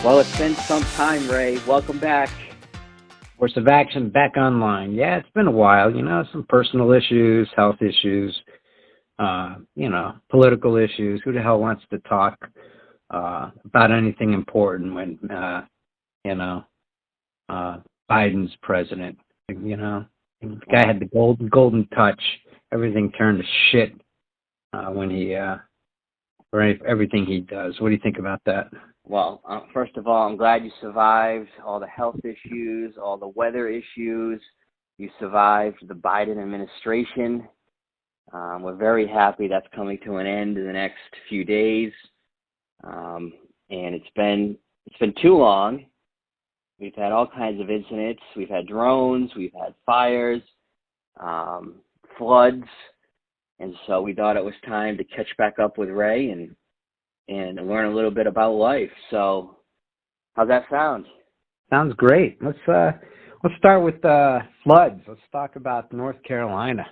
Well, it's been some time, Ray. Welcome back. Course of action back online. Yeah, it's been a while. Some personal issues, health issues, political issues. Who the hell wants to talk about anything important when you know Biden's president? The guy had the golden touch. Everything turned to shit when he for everything he does. What do you think about that? Well, first of all, I'm glad you survived all the health issues, all the weather issues. You survived the Biden administration. We're very happy that's coming to an end in the next few days. And it's been too long. We've had all kinds of incidents. We've had drones. We've had fires, floods. And so we thought it was time to catch back up with Ray and learn a little bit about life. So how's that sound? Sounds great. Let's start with floods. Let's talk about North Carolina,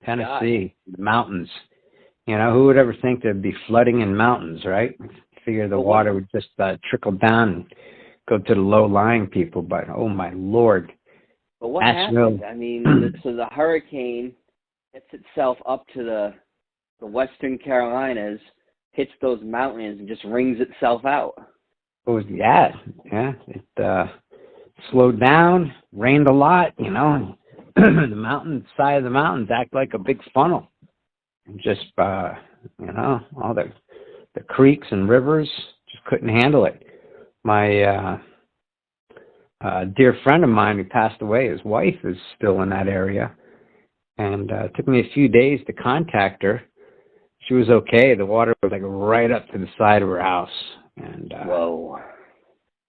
Tennessee, the mountains. Who would ever think there'd be flooding in mountains, right? Figure the water would just trickle down and go to the low-lying people, but oh my Lord. But what happened? I mean, so the hurricane gets itself up to the Western Carolinas, hits those mountains, and just wrings itself out. Yeah. It slowed down, rained a lot, and the mountain side of the mountains act like a big funnel. And just, all the creeks and rivers just couldn't handle it. My dear friend of mine who passed away, his wife is still in that area. And it took me a few days to contact her. She was okay. The water was like right up to the side of her house. And whoa.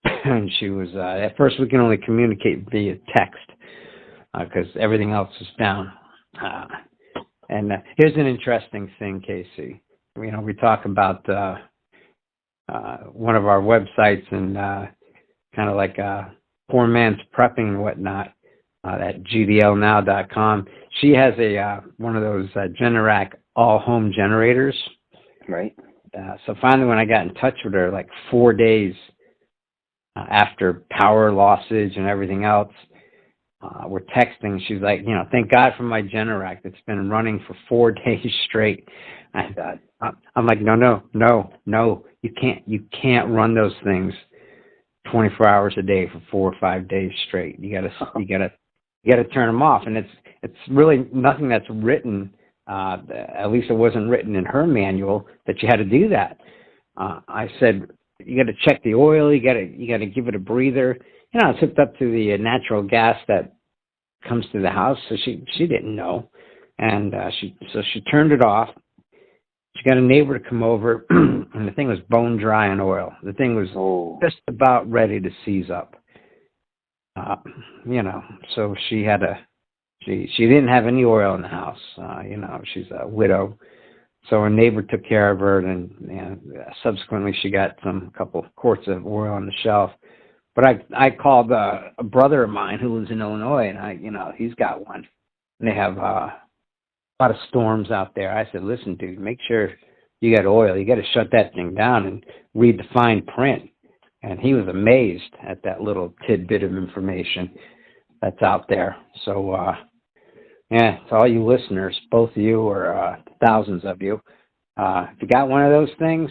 And she was, at first we can only communicate via text because everything else is down. And here's an interesting thing, Casey. We talk about one of our websites and kind of like poor man's prepping and whatnot, at gdlnow.com. She has one of those Generac all-home generators. Right. So finally when I got in touch with her, like 4 days after power losses and everything else, we're texting. She's like, thank God for my Generac that's been running for 4 days straight. I'm like, no, you can't run those things 24 hours a day for 4 or 5 days straight. You gotta turn them off. And it's really nothing that's written. At least it wasn't written in her manual that you had to do that. I said, you got to check the oil. You got to give it a breather. It's hooked up to the natural gas that comes to the house. So she didn't know. And she turned it off. She got a neighbor to come over and the thing was bone dry in oil. The thing was just about ready to seize up. So she had she didn't have any oil in the house. She's a widow. So her neighbor took care of her, and subsequently she got a couple quarts of oil on the shelf. But I called a brother of mine who lives in Illinois, and he's got one. And they have a lot of storms out there. I said, listen, dude, make sure you got oil. You got to shut that thing down and read the fine print. And he was amazed at that little tidbit of information that's out there. So, to all you listeners, both of you or thousands of you, if you got one of those things,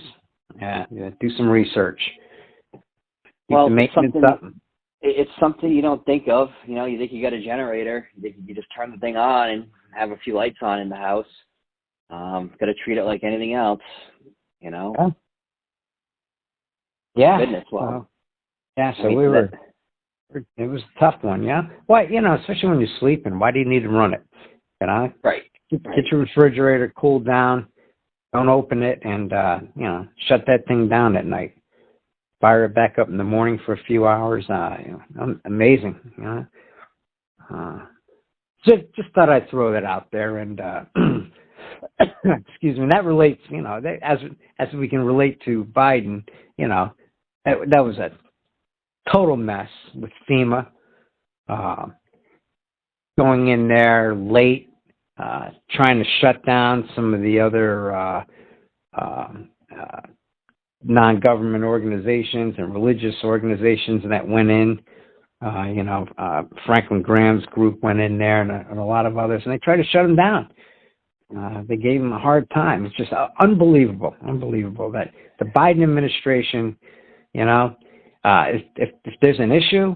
do some research. Well, it's something you don't think of. You think you got a generator. You think you just turn the thing on and have a few lights on in the house. Got to treat it like anything else, Yeah. Goodness, wow. So it was a tough one, yeah? Why, especially when you're sleeping, why do you need to run it? Right. Get your refrigerator cooled down, don't open it, and, shut that thing down at night. Fire it back up in the morning for a few hours. Amazing, Just thought I'd throw that out there, and, excuse me, that relates, as we can relate to Biden, that was a total mess with FEMA, going in there late, trying to shut down some of the other non-government organizations and religious organizations that went in. Franklin Graham's group went in there, and a lot of others, and they tried to shut him down. They gave him a hard time. It's just unbelievable that the Biden administration, if there's an issue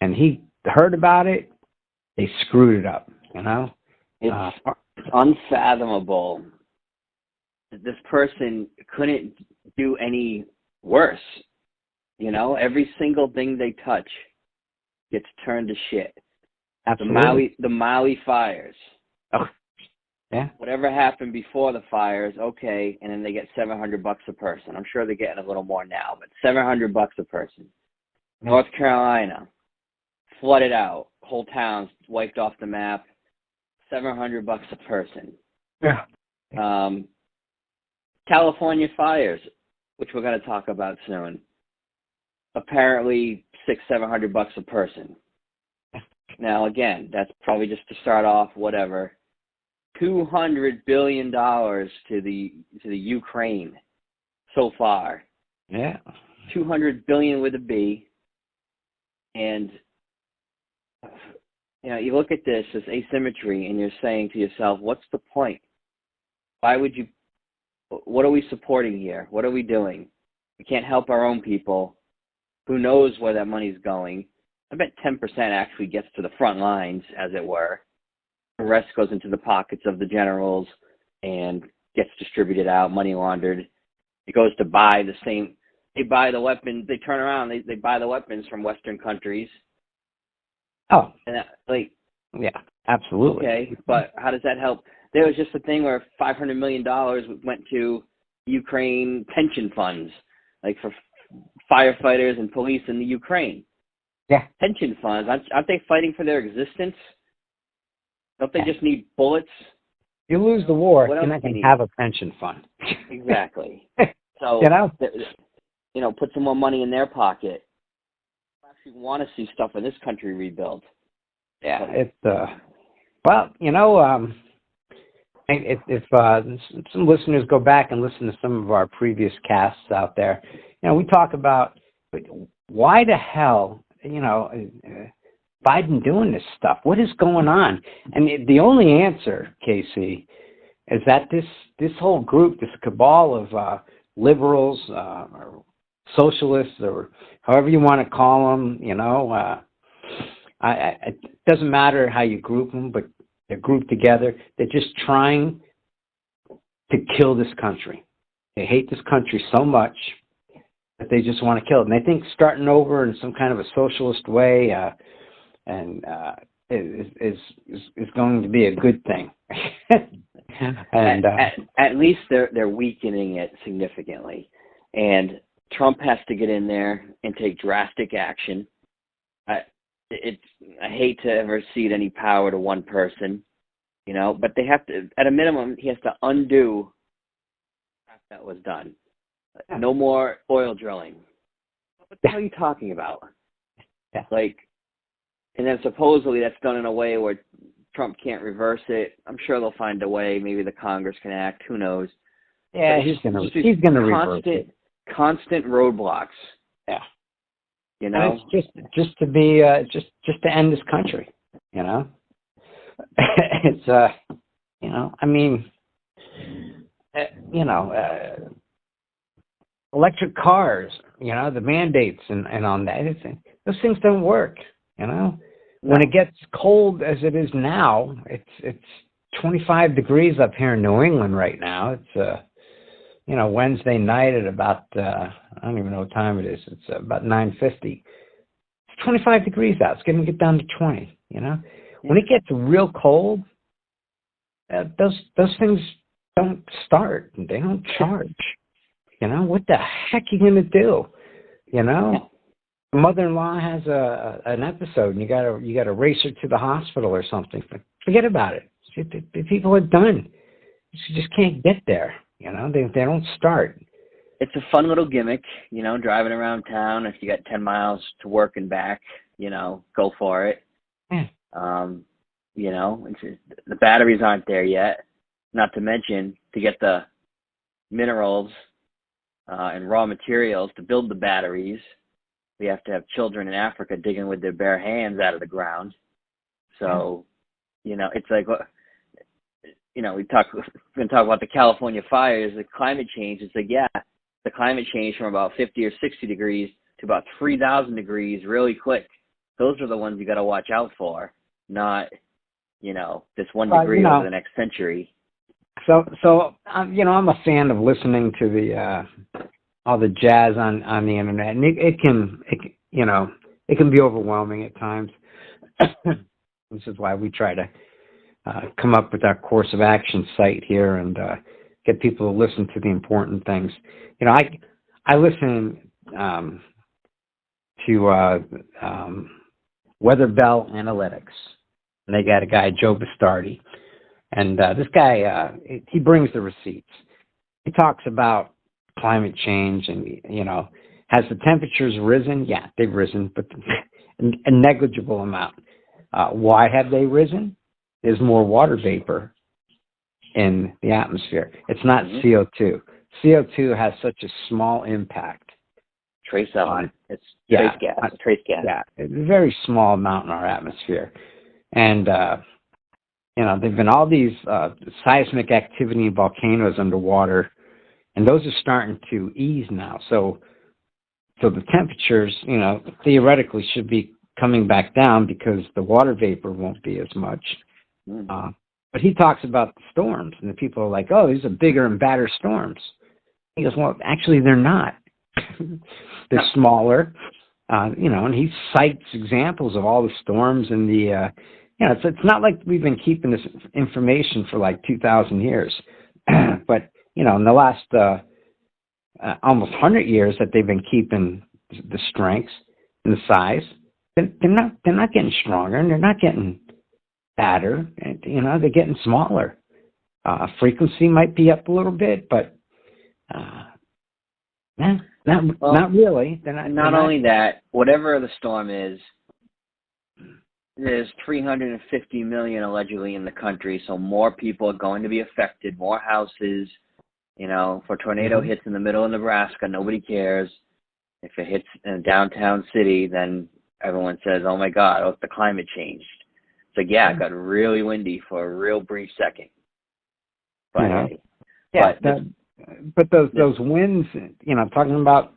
and he heard about it, they screwed it up, It's unfathomable that this person couldn't do any worse. Every single thing they touch gets turned to shit. Absolutely. The Maui fires. Oh, yeah. Whatever happened before the fires, okay, and then they get $700 a person. I'm sure they're getting a little more now, but $700 a person. North Carolina, flooded out, whole towns wiped off the map. $700 a person. Yeah. California fires, which we're going to talk about soon. Apparently $600-700 a person. Now again, that's probably just to start off. Whatever. $200 billion to the Ukraine so far. Yeah. 200 billion with a B. And you look at this as asymmetry, and you're saying to yourself, what's the point? Why would you? What are we supporting here? What are we doing? We can't help our own people. Who knows where that money's going? I bet 10% actually gets to the front lines, as it were. The rest goes into the pockets of the generals and gets distributed out, money laundered. It goes to buy the same. They buy the weapons. They turn around. They buy the weapons from Western countries. Oh. And yeah, absolutely. Okay, but how does that help? There was just a thing where $500 million went to Ukraine pension funds, like for firefighters and police in the Ukraine. Yeah. Pension funds. Aren't they fighting for their existence? Don't they just need bullets? You lose the war, What you're else not do you going need? to have a pension fund. Exactly. So, put some more money in their pocket. I actually want to see stuff in this country rebuilt. Yeah, it's if some listeners go back and listen to some of our previous casts out there, we talk about why the hell, Biden doing this stuff? What is going on? And the only answer, Casey, is that this whole group, this cabal of liberals, or socialists, or however you want to call them, it doesn't matter how you group them, but they're grouped together. They're just trying to kill this country. They hate this country so much that they just want to kill it. And they think starting over in some kind of a socialist way is going to be a good thing. And at least they're weakening it significantly. And Trump has to get in there and take drastic action. I hate to ever cede any power to one person, but they have to, at a minimum, he has to undo that was done. No more oil drilling. What the hell are you talking about? Yeah. And then supposedly that's done in a way where Trump can't reverse it. I'm sure they'll find a way. Maybe the Congress can act. Who knows? Yeah, he's gonna reverse it. Constant roadblocks. Yeah. And it's just to be just to end this country. It's electric cars. The mandates and on that. Those things don't work. When it gets cold as it is now, it's 25 degrees up here in New England right now. It's Wednesday night at about I don't even know what time it is. It's about 9:50. It's 25 degrees out. It's going to get down to 20. When it gets real cold, those things don't start. They don't charge. What the heck are you going to do? Mother-in-law has an episode, and you got to race her to the hospital or something. Forget about it. The people are done. You just can't get there. They don't start. It's a fun little gimmick, driving around town. If you got 10 miles to work and back, go for it. Yeah. The batteries aren't there yet. Not to mention, to get the minerals, and raw materials to build the batteries. We have to have children in Africa digging with their bare hands out of the ground. So, it's like, we've been talking about the California fires, the climate change. It's like, the climate change from about 50 or 60 degrees to about 3,000 degrees really quick. Those are the ones you got to watch out for, not, this 1 degree over the next century. So I'm a fan of listening to the all the jazz on the internet, and it can be overwhelming at times. This is why we try to come up with our course of action site here and get people to listen to the important things. I listen to Weather Bell Analytics, and they got a guy, Joe Bastardi, and this guy he brings the receipts. He talks about climate change and has the temperatures risen? Yeah, they've risen, but a negligible amount. Why have they risen? There's more water vapor in the atmosphere. It's not CO2. CO2 has such a small impact. Trace element. It's trace gas. Trace gas. Yeah, it's a very small amount in our atmosphere. And, there've been all these seismic activity in volcanoes underwater, and those are starting to ease now. So the temperatures, theoretically should be coming back down because the water vapor won't be as much. But he talks about the storms, and the people are like, oh, these are bigger and badder storms. He goes, well, actually, they're not. They're smaller, and he cites examples of all the storms and the, it's not like we've been keeping this information for like 2,000 years. But, in the last almost 100 years that they've been keeping the strengths and the size, they're not getting stronger, and they're not getting badder. And, they're getting smaller. Frequency might be up a little bit, but not really. Not only that, whatever the storm is, there's 350 million allegedly in the country, so more people are going to be affected, more houses. If a tornado hits in the middle of Nebraska, nobody cares. If it hits in a downtown city, then everyone says, oh my God, the climate changed. So it got really windy for a real brief second. But those winds, talking about,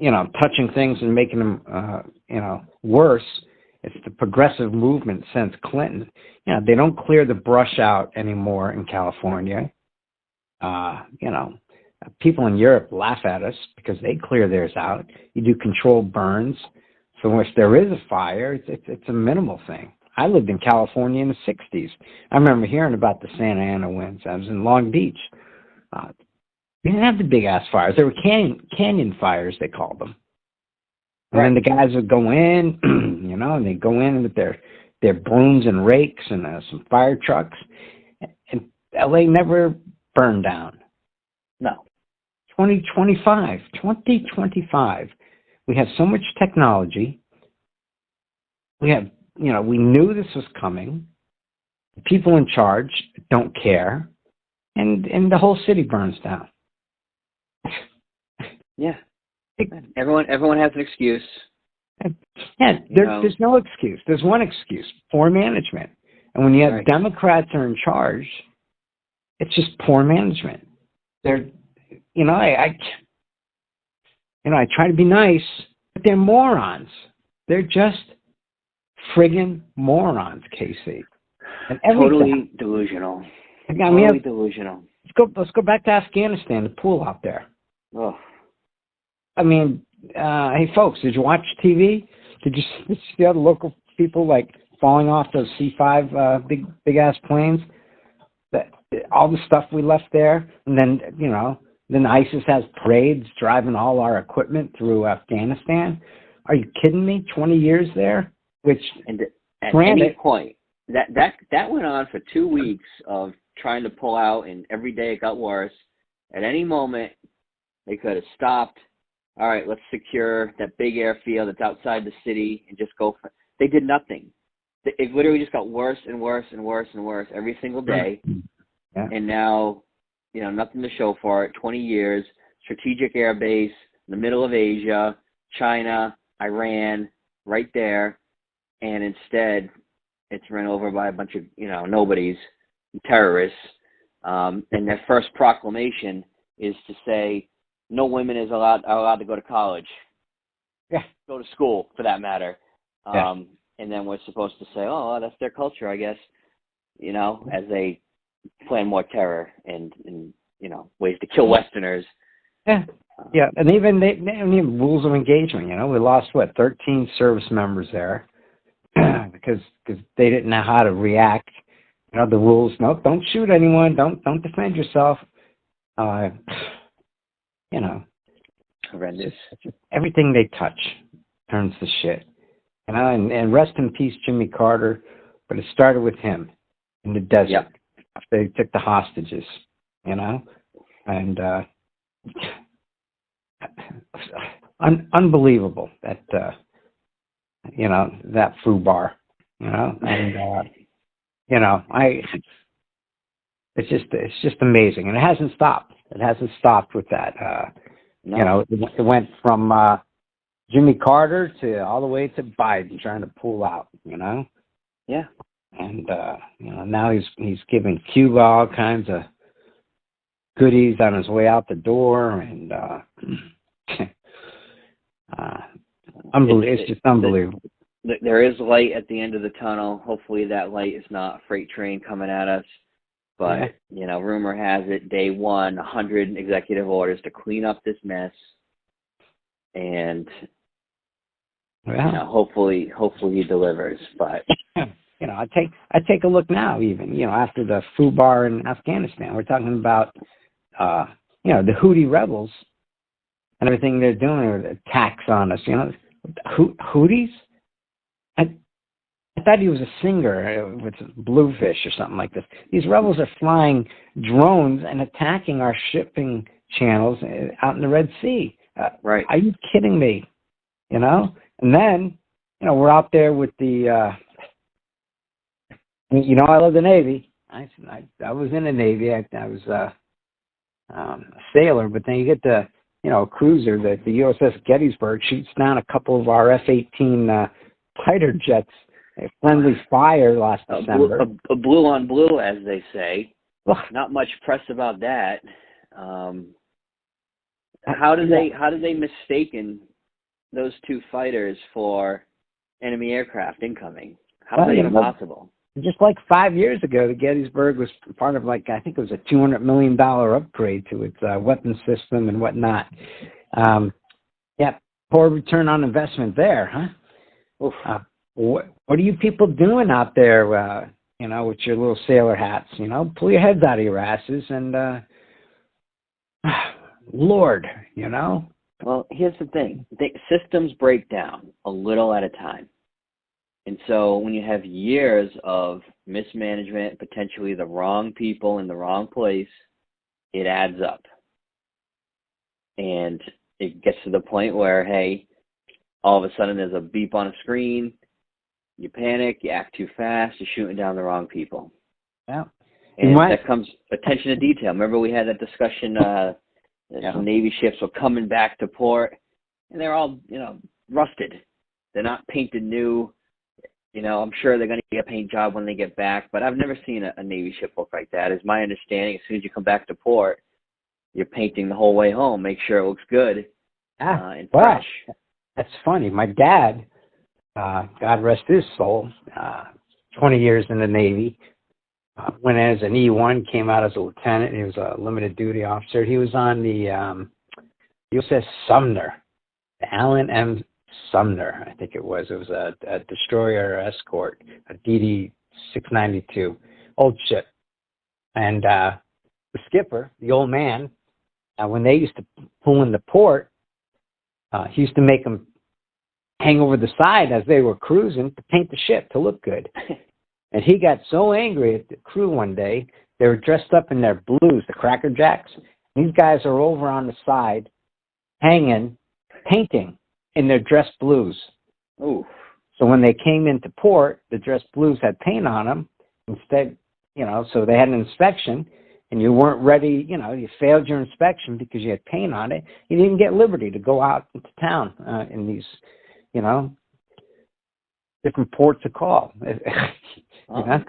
touching things and making them, worse. It's the progressive movement since Clinton. They don't clear the brush out anymore in California. People in Europe laugh at us because they clear theirs out. You do controlled burns. So if there is a fire, it's a minimal thing. I lived in California in the 60s. I remember hearing about the Santa Ana winds. I was in Long Beach. We didn't have the big-ass fires. There were canyon fires, they called them. And then the guys would go in, and they'd go in with their brooms and rakes and some fire trucks. And L.A. never burned down. No. 2025. We have so much technology. We have, we knew this was coming. The people in charge don't care. And the whole city burns down. Yeah. Everyone has an excuse. Yeah, there's no excuse. There's one excuse: poor management. And when you have Democrats are in charge, it's just poor management. They're, I try to be nice, but they're morons. They're just friggin' morons, Casey. And totally delusional. Totally delusional. Let's go back to Afghanistan, the pool out there. Oh. Hey folks, did you watch TV? Did you see all the local people falling off those C-5 big ass planes? All the stuff we left there, and then ISIS has parades driving all our equipment through Afghanistan. Are you kidding me? 20 years there, which at any point that went on for 2 weeks of trying to pull out, and every day it got worse. At any moment, they could have stopped. All right, let's secure that big airfield that's outside the city and just go. They did nothing. It literally just got worse and worse and worse and worse every single day. Yeah. And now, nothing to show for it. 20 years. strategic air base in the middle of Asia, China, Iran, right there, and instead it's run over by a bunch of, nobodies, terrorists, and their first proclamation is to say no women are allowed to go to college. Yeah. Go to school, for that matter. Yeah. And then we're supposed to say, oh, that's their culture, I guess, as they plan more terror and ways to kill Westerners. Yeah. Yeah. And even they don't even rules of engagement. We lost 13 service members there because they didn't know how to react. The rules, no, don't shoot anyone, don't defend yourself. Horrendous. Everything they touch turns to shit. And rest in peace, Jimmy Carter. But it started with him in the desert. Yep. After they took the hostages, and unbelievable that that FUBAR, and it's just amazing, and it hasn't stopped. It hasn't stopped with that. No. It went from Jimmy Carter to all the way to Biden trying to pull out. Yeah. And now he's giving Cuba all kinds of goodies on his way out the door, and it's just unbelievable. There is light at the end of the tunnel. Hopefully that light is not a freight train coming at us. But, rumor has it, day one, 100 executive orders to clean up this mess. And, hopefully he delivers. But, I take a look now, even, after the FUBAR in Afghanistan. We're talking about, the Houthi rebels and everything they're doing, or the attacks on us. Houthis? I thought he was a singer with Bluefish or something like this. These rebels are flying drones and attacking our shipping channels out in the Red Sea. Right. Are you kidding me? And then, we're out there with the, I love the Navy. I was in the Navy. I was a sailor, but then you get the, a cruiser, the USS Gettysburg shoots down a couple of our F-18 fighter jets. A friendly fire last December. A blue on blue, as they say. Not much press about that. How do they mistaken those two fighters for enemy aircraft incoming? How is that even possible? Just like 5 years ago, the Gettysburg was part of I think it was a $200 million upgrade to its weapon system and whatnot. Poor return on investment there, huh? What are you people doing out there, with your little sailor hats? Pull your heads out of your asses and, Lord, Well, here's the thing. Systems break down a little at a time. And so when you have years of mismanagement, potentially the wrong people in the wrong place, it adds up. And it gets to the point where, hey, all of a sudden there's a beep on a screen. You panic, you act too fast, you're shooting down the wrong people. Yeah. And that comes attention to detail. Remember we had that discussion, some Navy ships were coming back to port, and they're all, rusted. They're not painted new. I'm sure they're going to get a paint job when they get back, but I've never seen a Navy ship look like that. It's my understanding, as soon as you come back to port, you're painting the whole way home, make sure it looks good and fresh. That's funny. My dad, God rest his soul, 20 years in the Navy, went as an E1, came out as a lieutenant. He was a limited duty officer. He was on the USS Sumner, the Alan M. Sumner, I think it was. It was a destroyer escort, a DD-692, old ship. And the skipper, the old man, when they used to pull in the port, he used to make them hang over the side as they were cruising to paint the ship to look good. And he got so angry at the crew one day, they were dressed up in their blues, the Cracker Jacks. These guys are over on the side, hanging, painting in their dress blues. Ooh. So when they came into port, the dress blues had paint on them instead, so they had an inspection, and you weren't ready, you failed your inspection because you had paint on it, you didn't get liberty to go out into town in these, different ports of call. I'm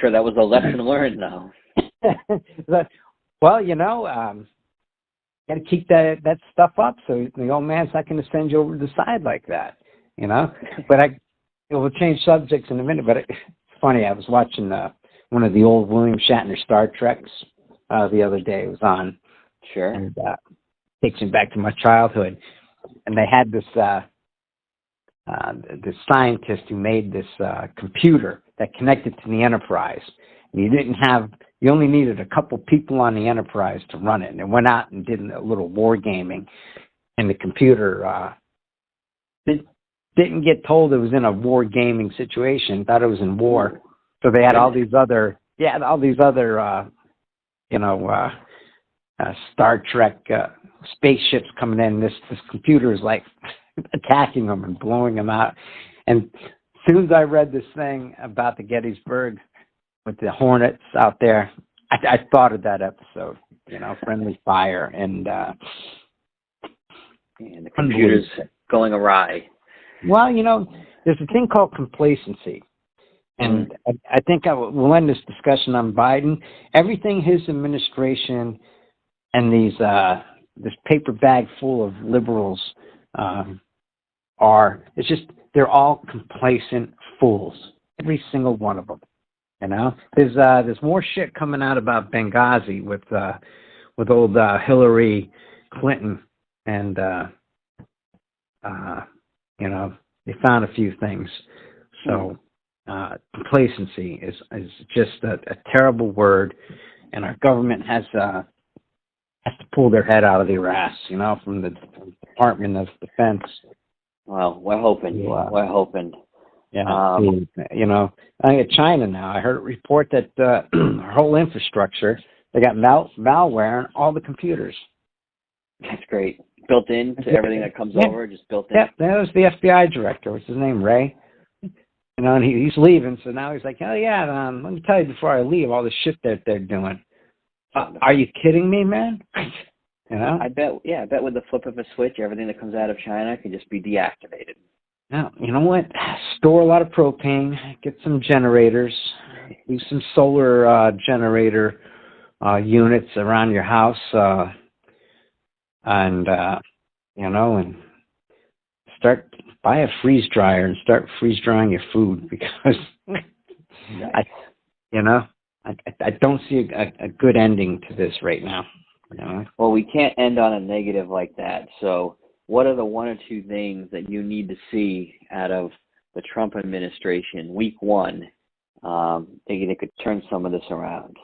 sure that was a lesson learned, though. Well, got to keep that stuff up so the old man's not going to send you over the side like that, But we'll change subjects in a minute. But it's funny. I was watching one of the old William Shatner Star Treks the other day. It was on. Sure. And takes me back to my childhood. And they had this scientist who made this computer that connected to the Enterprise. And you only needed a couple people on the Enterprise to run it. And it went out and did a little war gaming. And the computer didn't get told it was in a war gaming situation, thought it was in war. So they had all these other Star Trek spaceships coming in. This computer is like attacking them and blowing them out. And as soon as I read this thing about the Gettysburg with the Hornets out there, I thought of that episode, friendly fire and the computer's going awry. Well, there's a thing called complacency. And I think we'll end this discussion on Biden. Everything his administration and this paper bag full of liberals it's just they're all complacent fools. Every single one of them. There's more shit coming out about Benghazi with old Hillary Clinton, and they found a few things. So complacency is just a terrible word, and our government has to pull their head out of their ass, from the Department of Defense. Well, we're hoping. We're hoping. Yeah, I think China now. I heard a report that our whole infrastructure, they got malware in all the computers. That's great. Built into everything that comes over, just built in. Yeah, that was the FBI director. What's his name, Ray? And he's leaving, so now he's like, oh yeah, let me tell you before I leave all the shit that they're doing. Are you kidding me, man? I bet with the flip of a switch, everything that comes out of China can just be deactivated. Now, you know what? Store a lot of propane, get some generators, use some solar generator units around your house, and start buy a freeze dryer and start freeze drying your food, because I don't see a good ending to this right now. Well, we can't end on a negative like that. So what are the one or two things that you need to see out of the Trump administration, week one, that could turn some of this around?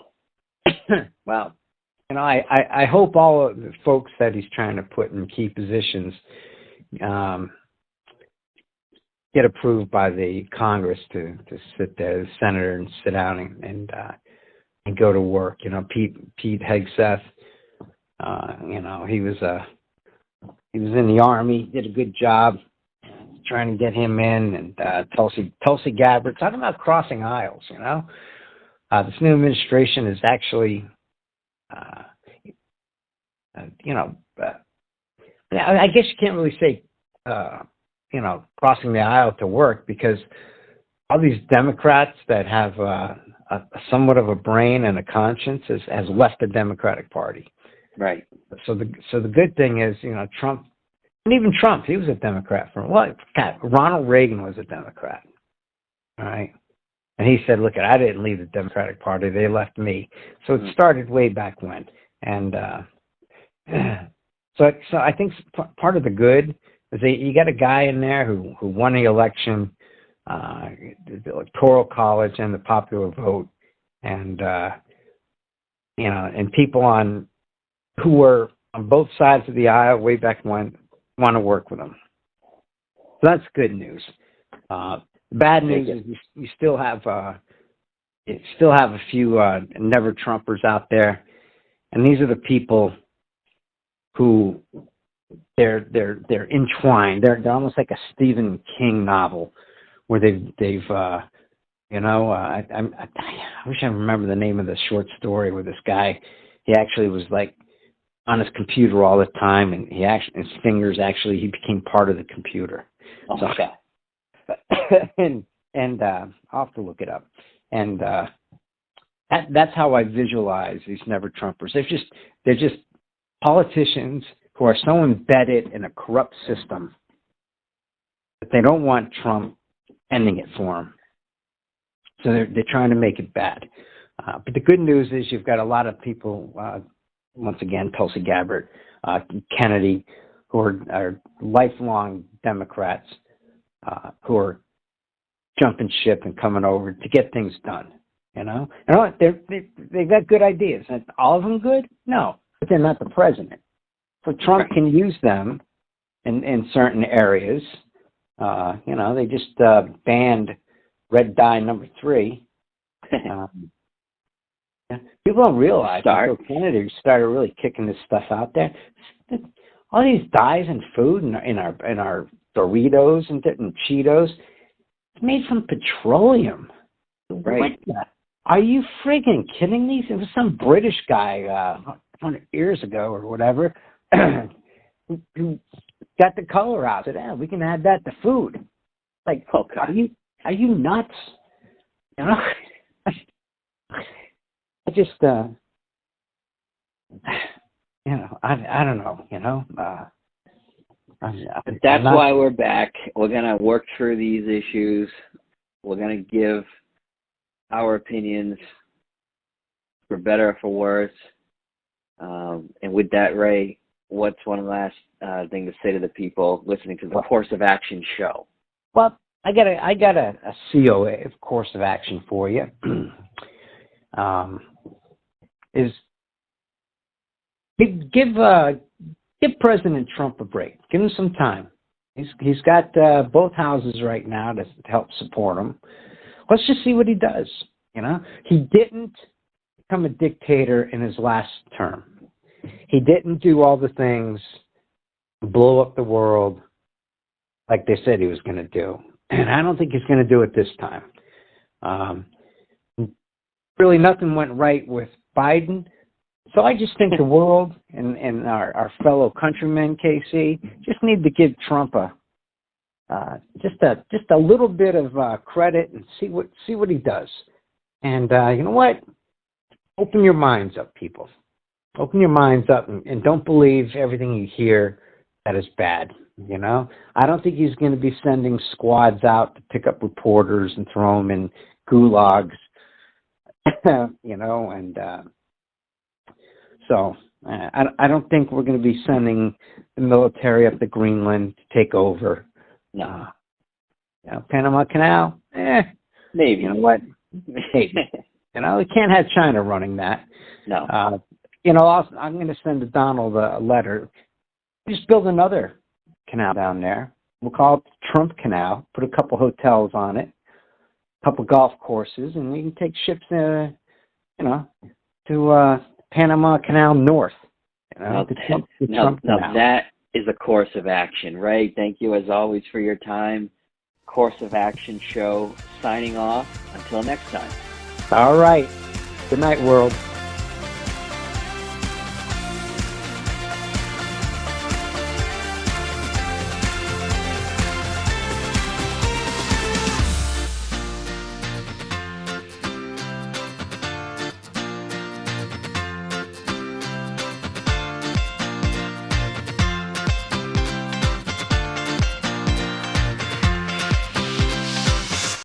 Well, I hope all of the folks that he's trying to put in key positions get approved by the Congress to sit there, the senator, and sit down and go to work. Pete Hegseth, he was in the Army, did a good job trying to get him in, and Tulsi Gabbard. Talking about crossing aisles, this new administration is actually, I guess you can't really say, crossing the aisle to work, because all these Democrats that have a somewhat of a brain and a conscience has left the Democratic Party. Right. So the good thing is, Trump, and even Trump, he was a Democrat Ronald Reagan was a Democrat. All right. And he said, look, I didn't leave the Democratic Party. They left me. So it started way back when. And so I think part of the good is you got a guy in there who won the election, the Electoral College and the popular vote. And, and people who were on both sides of the aisle way back when want to work with him. So that's good news. Bad news is you still have a few never Trumpers out there, and these are the people who they're entwined. They're almost like a Stephen King novel, where they've I wish I remember the name of the short story where this guy he actually was like on his computer all the time, and his fingers actually, he became part of the computer. Oh, so, okay. and I'll have to look it up. And that's how I visualize these never Trumpers. They're just politicians who are so embedded in a corrupt system that they don't want Trump ending it for them. So they're trying to make it bad. But the good news is you've got a lot of people, once again, Tulsi Gabbard, Kennedy, who are lifelong Democrats, who are jumping ship and coming over to get things done. You know, they've got good ideas. And all of them good? No, but they're not the president. So Trump can use them in certain areas. They just banned red dye number 3. People don't realize until Kennedy started really kicking this stuff out there. All these dyes in food and in our Doritos and Cheetos, it's made from petroleum. Right. Are you friggin' kidding me? It was some British guy 100 years ago or whatever who got the color out. Said, we can add that to food. Like, are you nuts? You know, I just, I don't know. You know, but that's why we're back. We're gonna work through these issues. We're gonna give our opinions, for better or for worse. And with that, Ray, what's one last thing to say to the people listening to the Course of Action show? Well, I got a COA, course of action for you. Is give President Trump a break. Give him some time. He's got both houses right now to help support him. Let's just see what he does. You know, he didn't become a dictator in his last term. He didn't do all the things, blow up the world like they said he was going to do. And I don't think he's going to do it this time. Really, nothing went right with Biden. So I just think the world and our fellow countrymen, KC, just need to give Trump just a little bit of credit and see what he does. And you know what? Open your minds up, people. Open your minds up and don't believe everything you hear that is bad. You know, I don't think he's going to be sending squads out to pick up reporters and throw them in gulags. You know, and so I don't think we're going to be sending the military up to Greenland to take over. No. Panama Canal? Maybe. You know what? Maybe. You know, we can't have China running that. No. I'm going to send Donald a letter. Just build another canal down there. We'll call it Trump Canal. Put a couple hotels on it, a couple golf courses, and we can take ships, to Panama Canal North. Now that is a course of action, Ray. Thank you as always for your time. Course of Action show signing off. Until next time. All right. Good night, world.